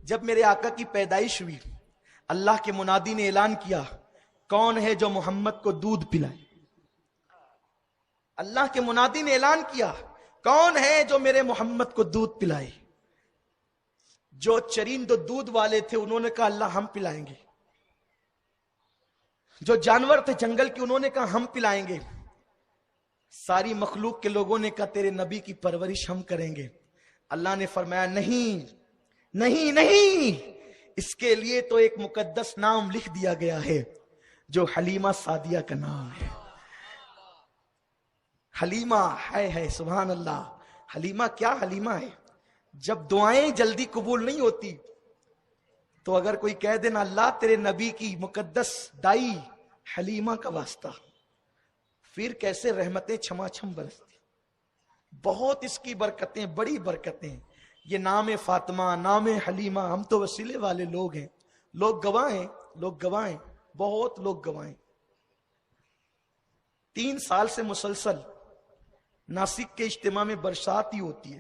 جب میرے آقا کی پیدائش ہوئی، اللہ کے منادی نے اعلان کیا، کون ہے جو محمد کو دودھ پلائے؟ اللہ کے منادی نے اعلان کیا، کون ہے جو میرے محمد کو دودھ پلائے؟ جو چرند و دودھ والے تھے انہوں نے کہا اللہ ہم پلائیں گے، جو جانور تھے جنگل کے انہوں نے کہا ہم پلائیں گے، ساری مخلوق کے لوگوں نے کہا تیرے نبی کی پرورش ہم کریں گے۔ اللہ نے فرمایا نہیں نہیں نہیں، اس کے لیے تو ایک مقدس نام لکھ دیا گیا ہے جو حلیمہ سعدیہ کا نام ہے۔ حلیمہ ہے سبحان اللہ۔ حلیمہ کیا حلیمہ ہے؟ جب دعائیں جلدی قبول نہیں ہوتی تو اگر کوئی کہہ دینا اللہ تیرے نبی کی مقدس دائی حلیمہ کا واسطہ، پھر کیسے رحمتیں چھما چھم برستی۔ بہت اس کی برکتیں، بڑی برکتیں۔ یہ نام فاطمہ، نام حلیمہ، ہم تو وسیلے والے لوگ ہیں، لوگ گواہیں، لوگ گواہیں، بہت لوگ گواہیں۔ 3 سال سے مسلسل ناسک کے اجتماع میں برسات ہی ہوتی ہے،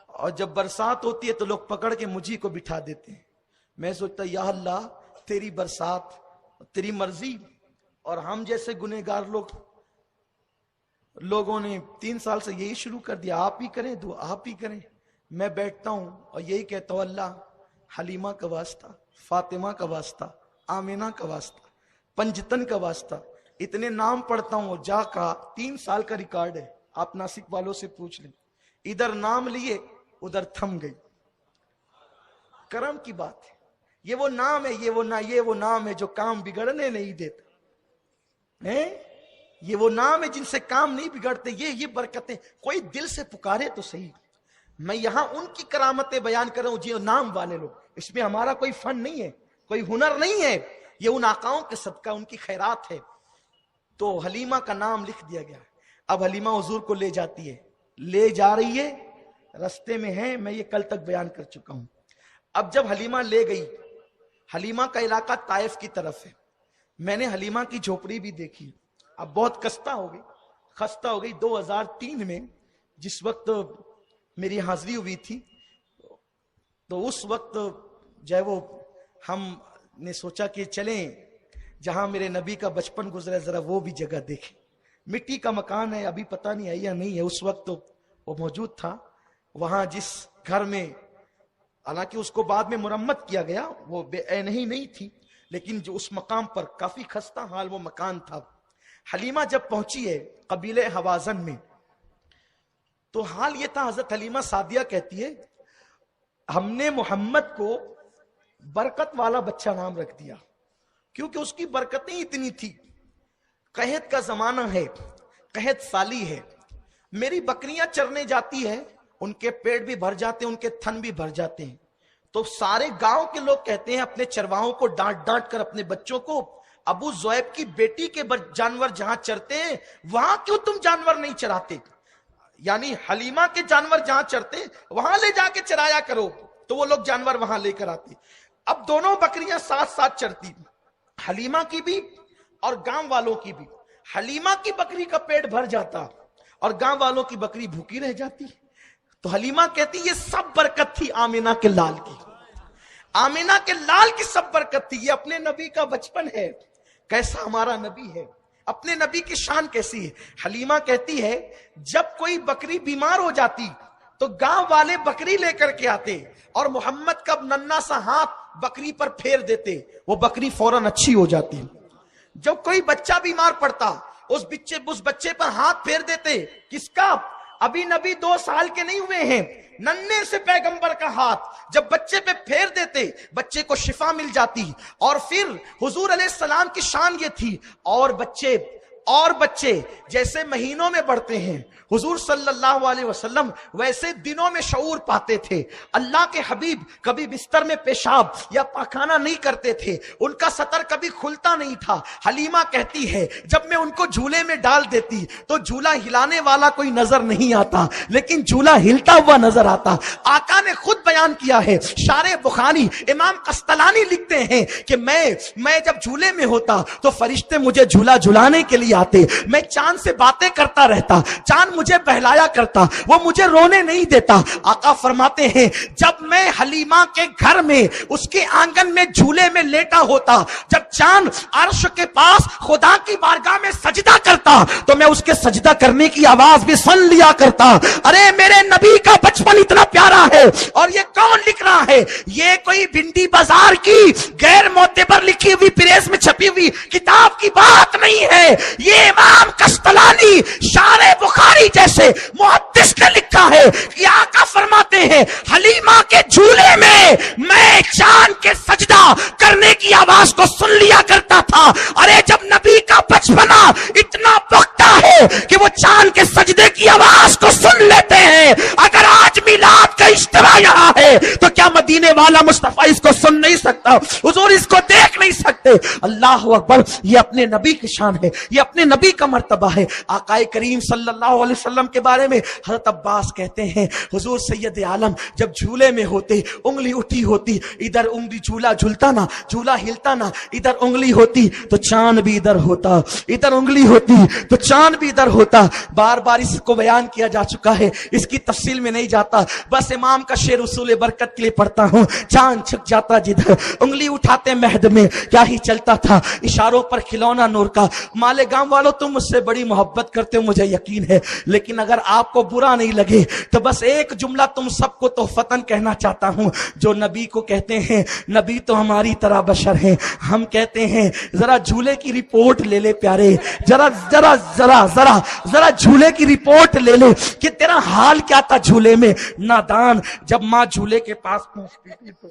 اور جب برسات ہوتی ہے تو لوگ پکڑ کے مجھے کو بٹھا دیتے ہیں۔ میں سوچتا یا اللہ تیری برسات، تیری مرضی، اور ہم جیسے گنہگار لوگوں نے 3 سال سے یہی شروع کر دیا، آپ ہی کریں دعا، آپ ہی کریں۔ میں بیٹھتا ہوں اور یہی کہتا ہوں اللہ حلیمہ کا واسطہ، فاطمہ کا واسطہ، آمینہ کا واسطہ، پنجتن کا واسطہ، اتنے نام پڑھتا ہوں۔ جا کا 3 سال کا ریکارڈ ہے، آپ ناسک والوں سے پوچھ لیں، ادھر نام لیے ادھر تھم گئی۔ کرم کی بات ہے، یہ وہ نام ہے، یہ وہ نام ہے جو کام بگڑنے نہیں دیتا ہے، یہ وہ نام ہے جن سے کام نہیں بگڑتے۔ یہ برکتیں کوئی دل سے پکارے تو صحیح۔ میں یہاں ان کی کرامتیں بیان کر رہا ہوں جو نام والے لوگ، اس میں ہمارا کوئی فن نہیں ہے، کوئی ہنر نہیں ہے، یہ ان آقاؤں کے صدقہ ان کی خیرات ہے۔ تو حلیمہ کا نام لکھ دیا گیا۔ اب حلیمہ حضور کو لے جاتی ہے، لے جا رہی ہے، رستے میں ہے، میں یہ کل تک بیان کر چکا ہوں۔ اب جب حلیمہ لے گئی، حلیمہ کا علاقہ طائف کی طرف ہے، میں نے حلیمہ کی جھوپڑی بھی دیکھی۔ اب بہت خستہ ہو گئی 2003 میں جس وقت میری حاضری ہوئی تھی، تو اس وقت جو ہے وہ ہم نے سوچا کہ چلیں جہاں میرے نبی کا بچپن گزرا ذرا وہ بھی جگہ دیکھیں۔ مٹی کا مکان ہے، ابھی پتہ نہیں ہے یا نہیں ہے، اس وقت تو وہ موجود تھا وہاں جس گھر میں، حالانکہ اس کو بعد میں مرمت کیا گیا، وہ بے عین ہی نہیں تھی، لیکن جو اس مقام پر کافی خستہ حال وہ مکان تھا۔ حلیمہ جب پہنچی ہے قبیلہ حوازن میں، تو حال یہ تھا، حضرت حلیمہ سعدیہ کہتی ہے ہم نے محمد کو برکت والا بچہ نام رکھ دیا، کیونکہ اس کی برکتیں اتنی تھی۔ قحط کا زمانہ ہے، قحط سالی ہے، میری بکریاں چرنے جاتی ہیں، ان کے پیٹ بھی بھر جاتے ہیں، ان کے تھن بھی بھر جاتے ہیں، تو سارے گاؤں کے لوگ کہتے ہیں اپنے چرواہوں کو ڈانٹ ڈانٹ کر اپنے بچوں کو، ابو زویب کی بیٹی کے جانور جہاں چرتے ہیں وہاں کیوں تم جانور نہیں چراتے؟ یعنی حلیمہ کے جانور جہاں چرتے وہاں لے جا کے چرایا کرو، تو وہ لوگ جانور وہاں لے کر آتے۔ اب دونوں بکریاں ساتھ ساتھ چرتی، حلیمہ کی بھی اور گاؤں والوں کی بھی۔ حلیمہ کی بکری کا پیٹ بھر جاتا اور گاؤں والوں کی بکری بھوکی رہ جاتی۔ تو حلیمہ کہتی یہ سب برکت تھی آمینہ کے لال کی، آمینہ کے لال کی سب برکت تھی۔ یہ اپنے نبی کا بچپن ہے، کیسا ہمارا نبی ہے، اپنے نبی کی شان کیسی ہے۔ حلیمہ کہتی ہے جب کوئی بکری بیمار ہو جاتی تو گاؤں والے بکری لے کر کے آتے اور محمد کا ننھا سا ہاتھ بکری پر پھیر دیتے، وہ بکری فوراً اچھی ہو جاتی۔ جب کوئی بچہ بیمار پڑتا اس بچے پر ہاتھ پھیر دیتے، کس کا؟ ابھی نبی 2 سال کے نہیں ہوئے ہیں، ننھے سے پیغمبر کا ہاتھ جب بچے پہ پھیر دیتے بچے کو شفا مل جاتی۔ اور پھر حضور علیہ السلام کی شان یہ تھی، اور بچے جیسے مہینوں میں بڑھتے ہیں حضور صلی اللہ علیہ وسلم ویسے دنوں میں شعور پاتے تھے۔ اللہ کے حبیب کبھی بستر میں پیشاب یا پاخانہ نہیں کرتے تھے، ان کا سطر کبھی کھلتا نہیں تھا۔ حلیمہ کہتی ہے جب میں ان کو جھولے میں ڈال دیتی تو جھولا ہلانے والا کوئی نظر نہیں آتا، لیکن جھولا ہلتا ہوا نظر آتا۔ آقا نے خود بیان کیا ہے، شارح بخاری امام قسطلانی لکھتے ہیں کہ میں جب جھولے میں ہوتا تو فرشتے مجھے جھولا جھلانے کے لیے نہیں آتے. میں چاند سے باتیں کرتا رہتا, چاند مجھے بہلایا کرتا, وہ مجھے رونے نہیں دیتا. آقا فرماتے ہیں جب میں حلیمہ کے گھر میں اس کے آنگن میں جھولے میں لیٹا ہوتا, جب چاند عرش کے پاس خدا کی بارگاہ میں سجدہ کرتا تو میں اس کے سجدہ کرنے کی آواز بھی سن لیا کرتا. ارے میرے نبی کا بچپن اتنا پیارا ہے. اور یہ کون لکھ رہا ہے؟ یہ کوئی بھنڈی بازار کی غیر معتبر لکھی ہوئی پریس میں چھپی ہوئی کتاب کی بات نہیں ہے. یہ امام قسطلانی شارح بخاری جیسے محدث نے لکھا ہے کہ آقا فرماتے ہیں حلیمہ کے جھولے میں چاند کے سجدہ کرنے کی آواز کو سن لیا کرتا تھا. ارے جب نبی کا بچپنا اتنا پختہ ہے کہ وہ چاند کے سجدے کی آواز کو سن لیتے ہیں, اگر آج میلاد کا اجتماع یہاں ہے تو کیا مدینے والا مصطفیٰ اس کو سن نہیں سکتا؟ حضور اس کو دیکھ نہیں سکتے؟ اللہ اکبر. یہ اپنے نبی کی شان ہے, یہ اپنے نبی کا مرتبہ ہے. آقا کریم صلی اللہ علیہ وسلم کے بارے میں حضرت عباس کہتے ہیں حضور سید عالم جب جھولے میں ہوتے, انگلی اٹھی ہوتی, ادھر انگلی جھولا جھولتا نا, جھولا ہلتا نا, ادھر انگلی ہوتی تو چاند بھی ادھر ہوتا, ادھر انگلی ہوتی تو چاند بھی ادھر ہوتا. بار بار اس کو بیان کیا جا چکا ہے, اس کی تفصیل میں نہیں جاتا, بس امام کا شعر اصول برکت کے لیے پڑھتا ہوں. چاند چھک جاتا جدھر, انگلی اٹھاتے مہد میں کیا ہی چلتا تھا, اشاروں پر کھلونا نور کا. مالیگاؤں والوں تم مجھ سے بڑی محبت کرتے ہو مجھے یقین ہے, لیکن اگر آپ کو برا نہیں لگے تو بس ایک جملہ تم سب کو تحفتاً کہنا چاہتا ہوں. جو نبی کو کہتے ہیں نبی تو ہماری طرح بشر ہیں, ہم کہتے ہیں ذرا جھولے کی رپورٹ لے لے پیارے, ذرا ذرا ذرا ذرا ذرا جھولے کی رپورٹ لے لے کہ تیرا حال کیا تھا جھولے میں. نادان جب ماں جھولے کے پاس پہنچتی تھی تو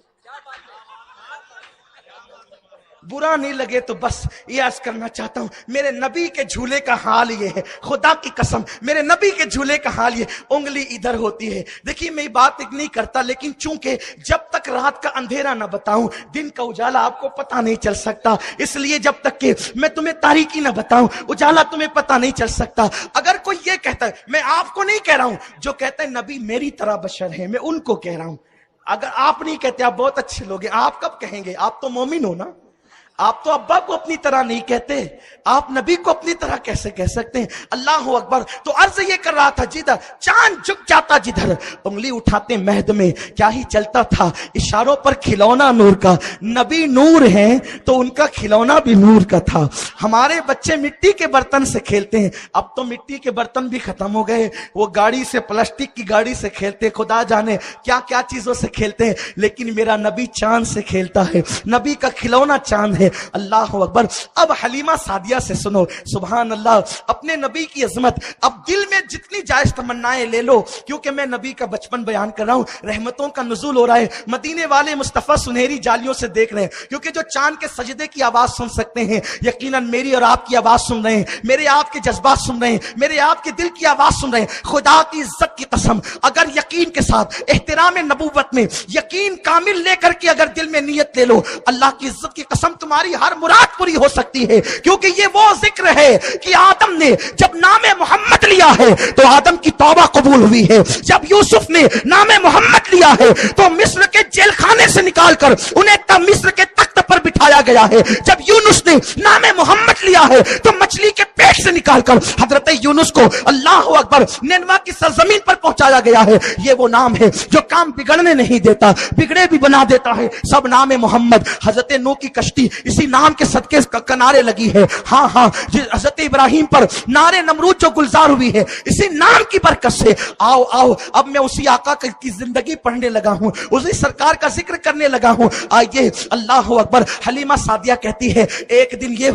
برا نہیں لگے تو بس یہ عرض کرنا چاہتا ہوں میرے نبی کے جھولے کا حال یہ ہے, خدا کی قسم میرے نبی کے جھولے کا حال یہ, انگلی ادھر ہوتی ہے. دیکھیے میں بات نہیں کرتا, لیکن چونکہ جب تک رات کا اندھیرا نہ بتاؤں دن کا اجالا آپ کو پتہ نہیں چل سکتا, اس لیے جب تک کہ میں تمہیں تاریکی نہ بتاؤں اجالا تمہیں پتہ نہیں چل سکتا. اگر کوئی یہ کہتا ہے, میں آپ کو نہیں کہہ رہا ہوں, جو کہتا ہے نبی میری طرح بشر ہے میں ان کو کہہ رہا ہوں. اگر آپ نہیں کہتے, آپ بہت اچھے لوگ ہیں, آپ کب کہیں گے؟ آپ تو مومن ہو نا, آپ تو ابا کو اپنی طرح نہیں کہتے, آپ نبی کو اپنی طرح کیسے کہہ سکتے ہیں؟ اللہ اکبر. تو عرض یہ کر رہا تھا جدھر چاند جھک جاتا جدھر, انگلی اٹھاتے مہد میں کیا ہی چلتا تھا, اشاروں پر کھلونا نور کا. نبی نور ہیں تو ان کا کھلونا بھی نور کا تھا. ہمارے بچے مٹی کے برتن سے کھیلتے ہیں, اب تو مٹی کے برتن بھی ختم ہو گئے, وہ گاڑی سے, پلاسٹک کی گاڑی سے کھیلتے, خدا جانے کیا کیا چیزوں سے کھیلتے ہیں, لیکن میرا نبی چاند سے کھیلتا ہے, نبی کا کھلونا چاند ہے. اللہ اکبر. اب حلیمہ سعدیہ سے سنو, سبحان اللہ, اپنے نبی کی عظمت. اب دل میں جتنی جائز تمنائیں لے لو, کیونکہ میں نبی کا بچپن بیان کر رہا ہوں, رحمتوں کا نزول ہو رہا ہے, مدینے والے مصطفیٰ سنہری جالیوں سے دیکھ رہے ہیں, کیونکہ جو چاند کے سجدے کی آواز سن سکتے ہیں یقیناً میری اور آپ کی آواز سن رہے ہیں, میرے آپ کے جذبات سن رہے ہیں, میرے آپ کے دل کی آواز سن رہے ہیں. خدا کی عزت کی قسم, اگر یقین کے ساتھ احترام نبوت میں یقین کامل لے کر کے اگر دل میں نیت لے لو, اللہ کی عزت کی قسم تمہاری ہر مراد پوری ہو سکتی ہے. کیونکہ یہ وہ ذکر ہے کہ آدم نے جب نام محمد لیا ہے تو آدم کی توبہ قبول ہوئی ہے, جب یوسف نے نام محمد لیا ہے تو مصر کے جیل خانے سے نکال کر انہیں مصر کے تخت پر بٹھایا گیا ہے, جب یونس نے نام محمد لیا ہے تو مچھلی کے پیٹ سے نکال کر حضرت یونس کو اللہ اکبر نینوا کی سرزمین پر پہنچایا گیا ہے. یہ وہ نام ہے جو کام بگڑنے نہیں دیتا, بگڑے بھی بنا دیتا ہے. سب نام محمد. حضرت نوح کی کشتی اسی نام کے صدقے کنارے لگی ہے. ہاں ہاں, حضرت ابراہیم پر نارے نمرود جو گلزار ہوئی ہے اسی نام کی برکت سے. آؤ آؤ, اب میں اسی آقا کی زندگی پڑھنے لگا ہوں, اسی سرکار کا ذکر کرنے لگا ہوں. آئیے, اللہ اکبر. حلیمہ سعدیہ کہتی ہے ایک دن یہ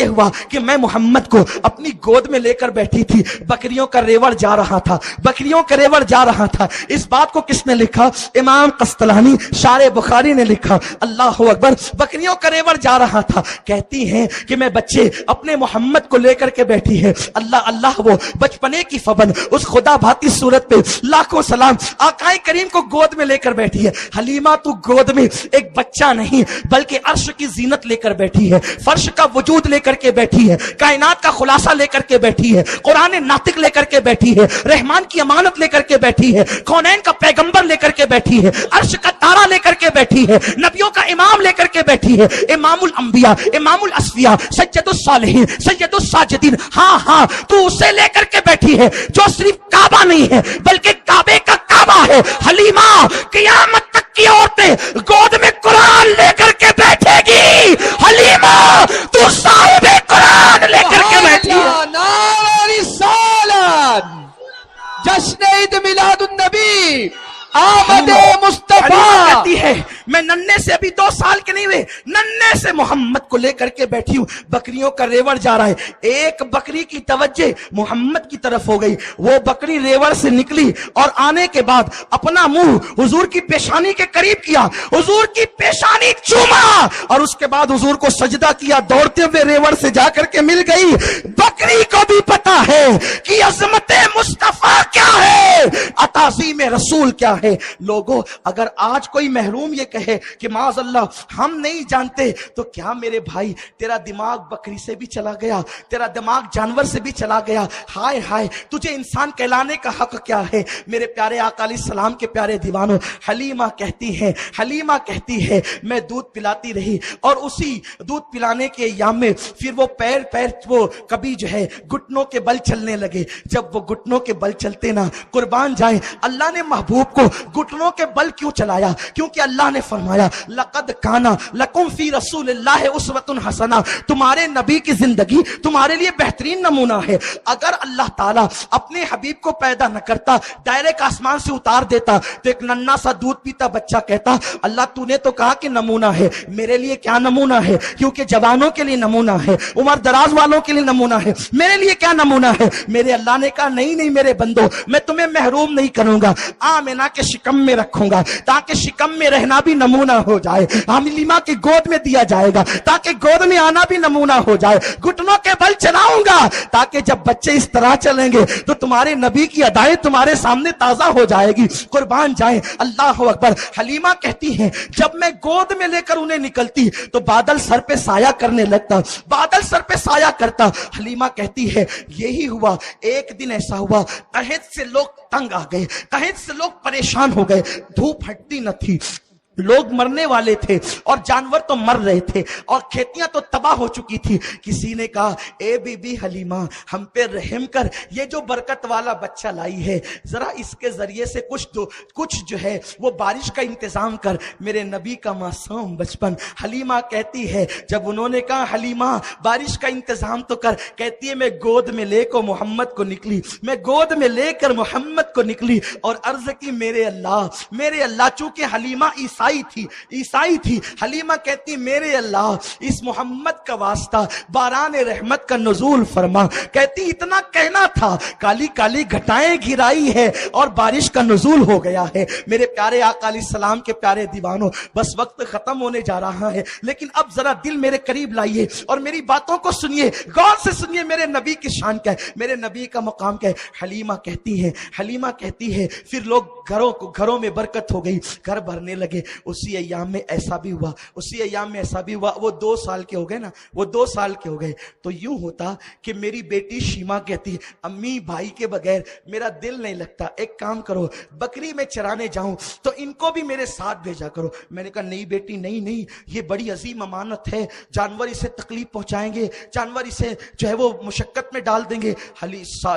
ہوا کہ میں محمد کو اپنی گود میں لے کر بیٹھی تھی, بکریوں کا ریوڑ جا رہا تھا. اس بات کو کس نے لکھا؟ امام قسطلانی شارح بخاری نے لکھا. اللہ اکبر. بکریوں کا ریوڑ جا رہا تھا, کہتی ہیں کہ میں بچے اپنے محمد کو لے کر کے بیٹھی ہے. اللہ اللہ, وہ بچپنے کی فبن اس خدا بھاتی صورت پہ لاکھوں سلام, آقائے کریم کو گود میں لے کر بیٹھی ہے. حلیمہ تو گود میں ایک بچہ نہیں بلکہ عرش کی زینت لے کر بیٹھی ہے, فرش کا وجود لے کر کے بیٹھی ہے, کائنات کا خلاصہ لے کر کے بیٹھی ہے, قرآن ناطق لے کر کے بیٹھی ہے, رحمان کی امانت لے کر کے بیٹھی ہے, کونین کا پیغمبر لے کر کے بیٹھی ہے, عرش کا تارا لے کر کے بیٹھی ہے, نبیوں کا امام لے کر کے بیٹھی ہے, امام الانبیاء, امام الاسفیاء, سید الصالحین, سید الساجدین. ہاں ہاں تو اسے لے کر کے بیٹھی ہے جو صرف کعبہ نہیں ہے بلکہ کعبے کا کعبہ ہے. حلیمہ قیامت تک کی عورتیں گود میں قرآن لے کر کے بیٹھے گی. حلیمہ تو صاحب قرآن لے کر کے بیٹھی ہے. نعرہ رسالت, جشن عید میلاد النبی, آمد مصطفیٰ. کہتی ہے میں ننھے سے ابھی 2 سال کے نہیں ہوئے, ننھے سے محمد کو لے کر کے بیٹھی ہوں. بکریوں کا ریوڑ جا رہا ہے, ایک بکری کی توجہ محمد کی طرف ہو گئی. وہ بکری ریوڑ سے نکلی اور آنے کے بعد اپنا منہ حضور کی پیشانی کے قریب کیا, حضور کی پیشانی چوما اور اس کے بعد حضور کو سجدہ کیا. دوڑتے ہوئے ریوڑ سے جا کر کے مل گئی. بکری کو بھی پتا ہے کہ عظمت مصطفیٰ کیا ہے, تعظیم رسول کیا ہے. لوگوں اگر آج کوئی محروم یہ کہے کہ معاذ اللہ ہم نہیں جانتے, تو کیا میرے بھائی تیرا دماغ بکری سے بھی چلا گیا, تیرا دماغ جانور سے بھی چلا گیا. ہائے ہائے تجھے انسان کہلانے کا حق کیا ہے. میرے پیارے آقا علیہ السلام کے پیارے دیوانوں, حلیمہ کہتی ہے میں دودھ پلاتی رہی اور اسی دودھ پلانے کے ایام میں پھر وہ پیر وہ کبھی جو ہے گھٹنوں کے بل چلنے لگے. جب وہ گھٹنوں کے بل چلتے نا, قربان جائیں اللہ نے محبوب کو گھٹنوں کے بل کیوں چلایا؟ کیونکہ اللہ نے فرمایا لقد کان لکم فی رسول اللہ اسوۃ حسنہ, تمہارے نبی کی زندگی تمہارے لیے بہترین نمونہ ہے. اگر اللہ تعالیٰ اپنے حبیب کو پیدا نہ کرتا, ڈائریکٹ آسمان سے اتار دیتا, تو ایک ننھا سا دودھ پیتا بچہ کہتا اللہ تو نے تو کہا کہ نمونہ ہے, میرے لیے کیا نمونہ ہے؟ کیونکہ جوانوں کے لیے نمونہ ہے, عمر دراز والوں کے لیے نمونہ ہے, میرے لیے کیا نمونہ ہے؟ میرے اللہ نے کہا نہیں میرے بندو, میں تمہیں محروم نہیں کروں گا, آمنہ کے شکم میں رکھوں گا تاکہ شکم میں رہنا بھی نمونہ ہو جائے. حلیمہ کی گود میں دیا جائے گا تاکہ گود میں آنا بھی نمونہ ہو جائے. گھٹنوں کے بل چلاؤں گا تاکہ جب بچے اس طرح چلیں گے تو تمہارے نبی کی ادائیں تمہارے سامنے تازہ ہو جائے گی. قربان جائیں, اللہ اکبر. حلیمہ کہتی ہیں جب میں گود میں لے کر انہیں نکلتی تو بادل سر پہ سایہ کرنے لگتا, بادل سر پہ سایہ کرتا. حلیمہ کہتی ہے یہی ہوا, ایک دن ایسا ہوا قحط سے لوگ تنگ آ گئے, قحط سے لوگ پریشان ہو گئے, دھوپ ہٹتی نہ تھی, لوگ مرنے والے تھے اور جانور تو مر رہے تھے اور کھیتیاں تو تباہ ہو چکی تھی. کسی نے کہا اے بی بی حلیمہ ہم پہ رحم کر, یہ جو برکت والا بچہ لائی ہے ذرا اس کے ذریعے سے کچھ جو ہے وہ بارش کا انتظام کر. میرے نبی کا معصوم بچپن. حلیمہ کہتی ہے جب انہوں نے کہا حلیمہ بارش کا انتظام تو کر, کہتی ہے میں گود میں لے کر محمد کو نکلی, میں گود میں لے کر محمد کو نکلی اور عرض کی میرے اللہ. چونکہ حلیمہ عیسائی تھی, حلیمہ کہتی میرے اللہ اس محمد کا واسطہ باران رحمت کا نزول فرما. کہتی اتنا کہنا تھا, کالی کالی گھٹائیں گرائی ہے اور بارش کا نزول ہو گیا ہے. میرے پیارے آقا علیہ السلام کے پیارے دیوانوں, بس وقت ختم ہونے جا رہا ہے, لیکن اب ذرا دل میرے قریب لائیے اور میری باتوں کو سنیے, غور سے سنیے. میرے نبی کی شان کیا ہے, میرے نبی کا مقام کیا ہے. حلیمہ کہتی ہے پھر لوگ گھروں میں برکت ہو گئی, گھر بھرنے لگے. اسی ایام میں ایسا بھی ہوا, وہ 2 سال کے ہو گئے نا, وہ 2 سال کے ہو گئے. تو یوں ہوتا کہ میری بیٹی شیما کہتی امی بھائی کے بغیر میرا دل نہیں لگتا, ایک کام کرو بکری میں چرانے جاؤں تو ان کو بھی میرے ساتھ بھیجا کرو. میں نے کہا نہیں بیٹی نہیں, یہ بڑی عظیم امانت ہے, جانور اسے تکلیف پہنچائیں گے, جانور اسے جو ہے وہ مشقت میں ڈال دیں گے.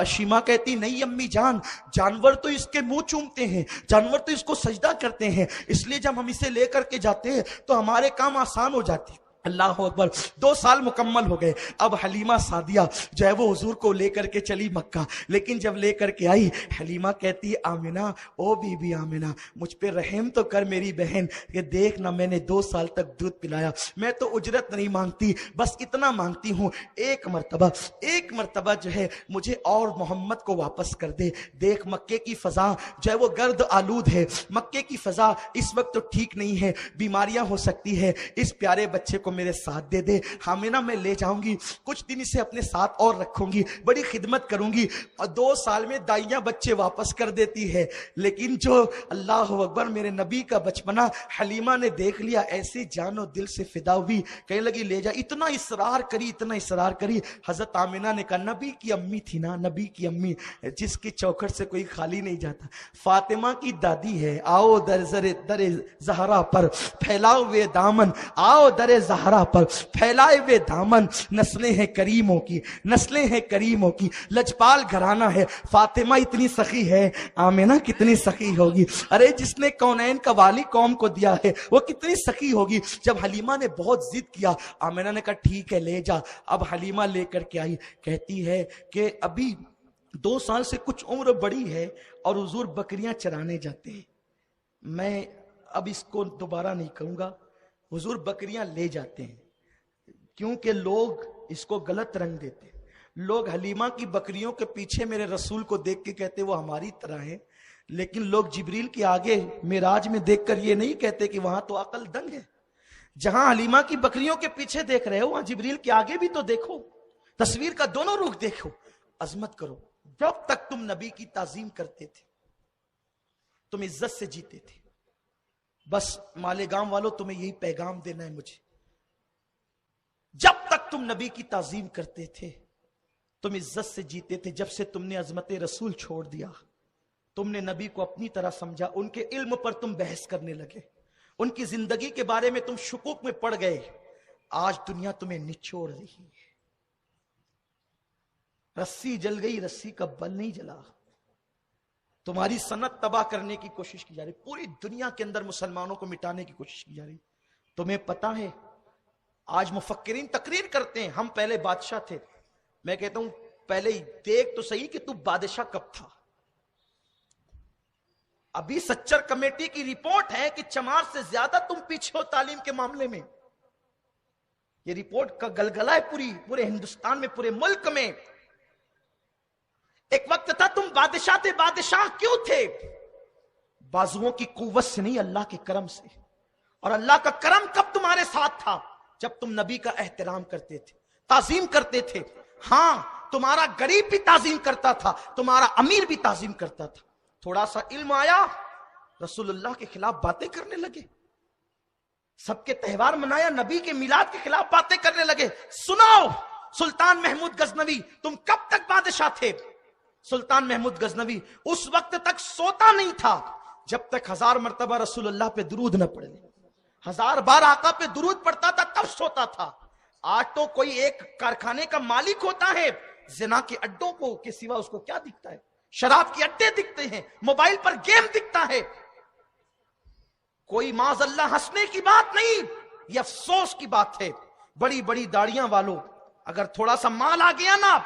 شیما کہتی نہیں امی جان, جانور تو اس کے منہ چومتے ہیں, جانور تو اس کو سجدہ کرتے ہیں, اس لیے جب ہم اسے لے کر کے جاتے ہیں تو ہمارے کام آسان ہو جاتی. اللہ اکبر. 2 سال مکمل ہو گئے. اب حلیمہ سعدیہ جو ہے وہ حضور کو لے کر کے چلی مکہ, لیکن جب لے کر کے آئی حلیمہ کہتی آمنہ, او بی بی آمنہ مجھ پہ رحم تو کر میری بہن, کہ دیکھ نہ میں نے 2 سال تک دودھ پلایا, میں تو اجرت نہیں مانگتی, بس اتنا مانگتی ہوں ایک مرتبہ جو ہے مجھے اور محمد کو واپس کر دے. دیکھ مکے کی فضا جو ہے وہ گرد آلود ہے, مکے کی فضا اس وقت تو ٹھیک نہیں ہے, بیماریاں ہو سکتی ہے, اس پیارے بچے کو میرے ساتھ دے دے آمینہ، میں لے جاؤں گی، کچھ دن اسے اپنے ساتھ اور رکھوں گی، بڑی خدمت کروں گی۔ اور 2 سال میں دائیاں بچے واپس کر دیتی ہے، لیکن جو اللہ اکبر میرے نبی کا بچپنا حلیمہ نے دیکھ لیا، ایسی جان و دل سے فدا ہوئی، کہنے لگی لے جا۔ اتنا اصرار کری حضرت آمینہ نے کہا نبی کی امی تھی نا، نبی کی امی جس کی چوکھٹ سے کوئی خالی نہیں جاتا، فاطمہ کی دادی ہے، آؤ در زہرا پر پھیلاؤ ہوئے دامن، آؤ در زہرا پر پھیلائے ہوئے دامن، نسلیں ہیں کریموں کی، نسلیں ہیں کریموں کی، لجپال گھرانہ ہے۔ فاطمہ اتنی سخی ہے، آمینہ کتنی سخی ہوگی، ارے جس نے کونین کا والی قوم کو دیا ہے وہ کتنی سخی ہوگی۔ جب حلیمہ نے بہت ضد کیا، آمینہ نے کہا ٹھیک ہے لے جا۔ اب حلیمہ لے کر کے آئی، کہتی ہے کہ ابھی 2 سال سے کچھ عمر بڑی ہے اور حضور بکریاں چرانے جاتے ہیں، میں اب اس کو دوبارہ نہیں کہوں گا، حضور بکریاں لے جاتے ہیں، کیونکہ لوگ اس کو غلط رنگ دیتے ہیں۔ لوگ حلیمہ کی بکریوں کے پیچھے میرے رسول کو دیکھ کے کہتے وہ ہماری طرح ہیں، لیکن لوگ جبریل کے آگے معراج میں دیکھ کر یہ نہیں کہتے کہ وہاں تو عقل دنگ ہے۔ جہاں حلیمہ کی بکریوں کے پیچھے دیکھ رہے ہو وہاں جبریل کے آگے بھی تو دیکھو، تصویر کا دونوں رخ دیکھو، عظمت کرو۔ جب تک تم نبی کی تعظیم کرتے تھے تم عزت سے جیتے تھے۔ بس مالیگاؤں والوں تمہیں یہی پیغام دینا ہے مجھے، جب تک تم نبی کی تعظیم کرتے تھے تم عزت سے جیتے تھے۔ جب سے تم نے عظمت رسول چھوڑ دیا، تم نے نبی کو اپنی طرح سمجھا، ان کے علم پر تم بحث کرنے لگے، ان کی زندگی کے بارے میں تم شکوک میں پڑ گئے، آج دنیا تمہیں نچوڑ رہی ہے۔ رسی جل گئی، رسی کا بل نہیں جلا۔ تمہاری سنت تباہ کرنے کی کوشش کی جا رہی، پوری دنیا کے اندر مسلمانوں کو مٹانے کی کوشش کی جا رہی۔ تمہیں پتا ہے آج مفکرین تقریر کرتے ہیں ہم پہلے بادشاہ تھے، میں کہتا ہوں پہلے دیکھ تو صحیح کہ تو بادشاہ کب تھا۔ ابھی سچر کمیٹی کی رپورٹ ہے کہ چمار سے زیادہ تم پیچھے ہو تعلیم کے معاملے میں، یہ رپورٹ کا گلگلہ ہے پورے ہندوستان میں، پورے ملک میں۔ ایک وقت تھا تم بادشاہ تھے، بادشاہ کیوں تھے؟ بازوؤں کی قوت سے نہیں، اللہ کے کرم سے۔ اور اللہ کا کرم کب تمہارے ساتھ تھا؟ جب تم نبی کا احترام کرتے تھے، تعظیم کرتے تھے۔ ہاں تمہارا غریب بھی تعظیم کرتا تھا، تمہارا امیر بھی تعظیم کرتا تھا۔ تھوڑا سا علم آیا، رسول اللہ کے خلاف باتیں کرنے لگے، سب کے تہوار منایا، نبی کے میلاد کے خلاف باتیں کرنے لگے۔ سنو سلطان محمود غزنوی، تم کب تک بادشاہ تھے؟ سلطان محمود غزنوی اس وقت تک سوتا نہیں تھا جب تک 1000 مرتبہ رسول اللہ پہ درود نہ پڑے، 1000 بار آقا پہ درود پڑتا تھا تب سوتا تھا۔ آج تو کوئی ایک کارخانے کا مالک ہوتا ہے، زنا کے اڈوں کو کے سوا اس کو کیا دکھتا ہے؟ شراب کے اڈے دکھتے ہیں، موبائل پر گیم دکھتا ہے۔ کوئی معاذ اللہ ہنسنے کی بات نہیں، یہ افسوس کی بات ہے۔ بڑی بڑی داڑیاں والوں اگر تھوڑا سا مال آ گیا نا،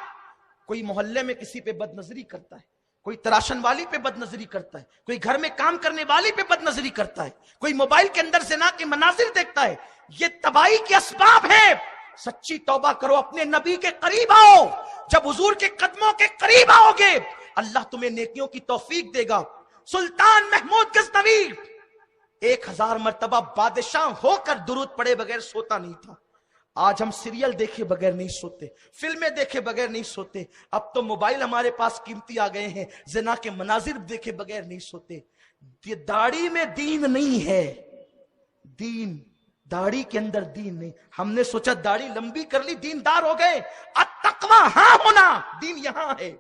کوئی محلے میں کسی پہ بد نظری کرتا ہے، کوئی تراشن والی پہ بد نظری کرتا ہے، کوئی گھر میں کام کرنے والی پہ بد نظری کرتا ہے، کوئی موبائل کے اندر زنا کے مناظر دیکھتا ہے۔ یہ تباہی کے اسباب ہیں۔ سچی توبہ کرو، اپنے نبی کے قریب آؤ۔ جب حضور کے قدموں کے قریب آؤ گے اللہ تمہیں نیکیوں کی توفیق دے گا۔ سلطان محمود غزنوی 1000 مرتبہ بادشاہ ہو کر درود پڑے بغیر سوتا نہیں تھا۔ آج ہم سیریل دیکھے بغیر نہیں سوتے، فلمیں دیکھے بغیر نہیں سوتے، اب تو موبائل ہمارے پاس قیمتی آ گئے ہیں، زنا کے مناظر دیکھے بغیر نہیں سوتے۔ یہ داڑھی میں دین نہیں ہے، دین داڑھی کے اندر دین نہیں۔ ہم نے سوچا داڑھی لمبی کر لی دیندار ہو گئے، التقویٰ ہاں ہونا، دین یہاں ہے۔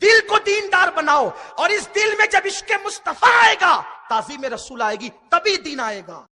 دل کو دیندار بناؤ، اور اس دل میں جب عشق مصطفیٰ آئے گا، تعظیم رسول آئے گی، تبھی دین آئے گا۔